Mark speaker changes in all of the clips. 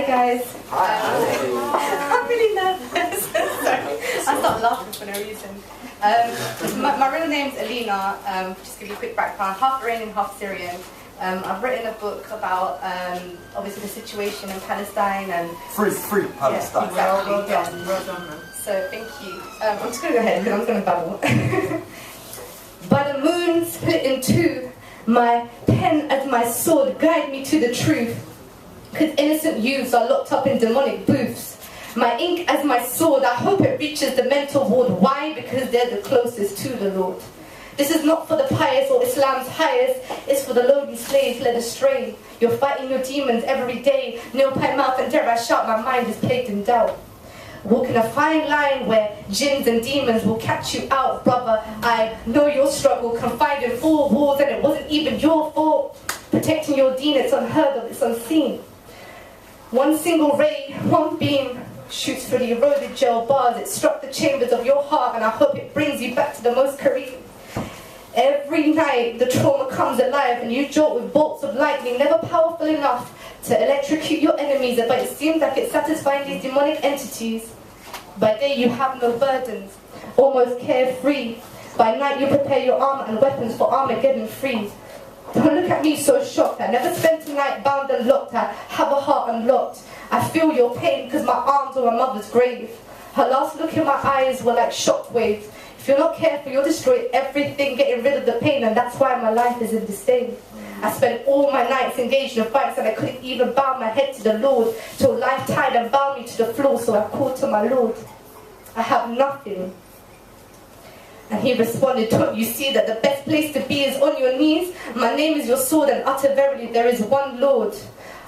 Speaker 1: guys. I'm really nervous. Sorry. I start laughing for no reason. My real name's Alina. Just give you a quick background. Half Iranian, half Syrian. I've written a book about obviously the situation in Palestine and
Speaker 2: free Palestine.
Speaker 1: Yeah, exactly. Well done. So thank you. I'm just going to go ahead because I'm going to babble. By the moon split in two, my pen as my sword guide me to the truth. Because innocent youths are locked up in demonic booths. My ink as my sword, I hope it reaches the mental ward. Why? Because they're the closest to the Lord. This is not for the pious or Islam's highest, it's for the lowly slaves led astray. You're fighting your demons every day. Nail pie mouth and terror shout, my mind is plagued in doubt. Walking a fine line where jinns and demons will catch you out, brother. I know your struggle, confined in four walls, and it wasn't even your fault. Protecting your deen, it's unheard of, it's unseen. One single ray, one beam, shoots through the eroded jail bars. It struck the chambers of your heart, and I hope it brings you back to the most Korean. Every night the trauma comes alive, and you jolt with bolts of lightning, never powerful enough to electrocute your enemies, but it seems like it's satisfying these demonic entities. By day you have no burdens, almost carefree. By night you prepare your armor and weapons for Armageddon free. Don't look at me so shocked. I never spent a night bound and locked. I have a heart unlocked. I feel your pain because my arms are my mother's grave. Her last look in my eyes were like shockwaves. If you're not careful, you'll destroy everything, getting rid of the pain, and that's why my life is in disdain. I spent all my nights engaged in fights, and I couldn't even bow my head to the Lord, till life tied and bound me to the floor, so I called to my Lord. I have nothing. And he responded, don't you see that the best place to be is on your knees? My name is your sword, and utter verily there is one Lord.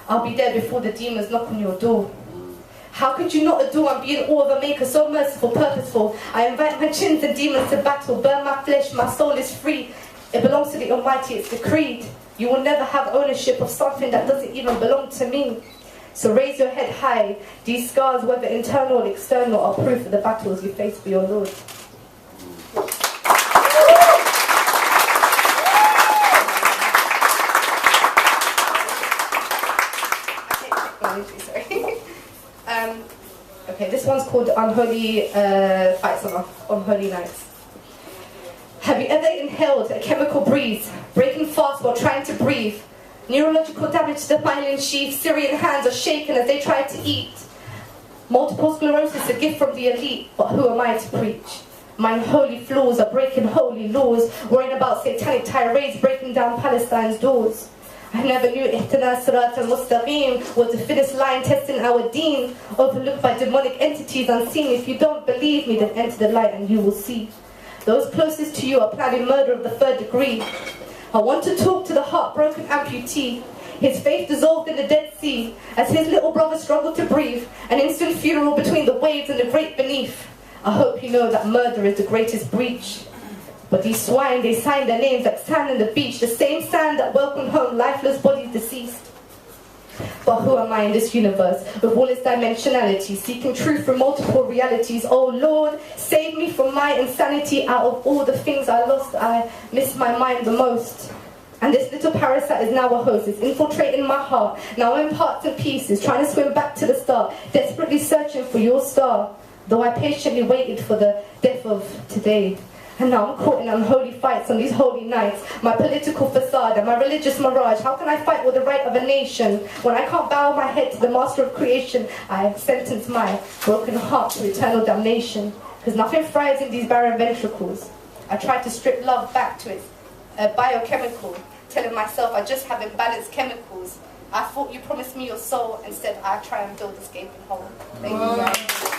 Speaker 1: I'll be there before the demons knock on your door. How could you not adore and be in awe of a maker so merciful, purposeful? I invite my chins and demons to battle, burn my flesh, my soul is free. It belongs to the Almighty, it's decreed. You will never have ownership of something that doesn't even belong to me. So raise your head high. These scars, whether internal or external, are proof of the battles you face for your Lord. Okay, this one's called Unholy Fights on Holy Nights. Have you ever inhaled a chemical breeze, breaking fast while trying to breathe? Neurological damage to the myelin sheath, Syrian hands are shaken as they try to eat. Multiple sclerosis, a gift from the elite, but who am I to preach? My unholy flaws are breaking holy laws, worrying about satanic tirades breaking down Palestine's doors. I never knew Ihtana Sirat al-Mustaqim was the fittest line testing our deen, overlooked by demonic entities unseen. If you don't believe me, then enter the light and you will see. Those closest to you are planning murder of the third degree. I want to talk to the heartbroken amputee. His faith dissolved in the Dead Sea, as his little brother struggled to breathe, an instant funeral between the waves and the great beneath. I hope you know that murder is the greatest breach. But these swine, they signed their names like sand on the beach, the same sand that welcomed home lifeless bodies deceased. But who am I in this universe, with all its dimensionality, seeking truth from multiple realities? Oh Lord, save me from my insanity. Out of all the things I lost, I miss my mind the most. And this little parasite is now a host, it's infiltrating my heart. Now I'm in parts and pieces, trying to swim back to the start, desperately searching for your star. Though I patiently waited for the death of today. And now I'm caught in unholy fights on these holy nights. My political facade and my religious mirage. How can I fight with the right of a nation when I can't bow my head to the master of creation? I sentence my broken heart to eternal damnation. Because nothing thrives in these barren ventricles. I tried to strip love back to its biochemical, telling myself I just have imbalanced chemicals. I thought you promised me your soul. Instead, I try and build this gaping hole. Thank you guys.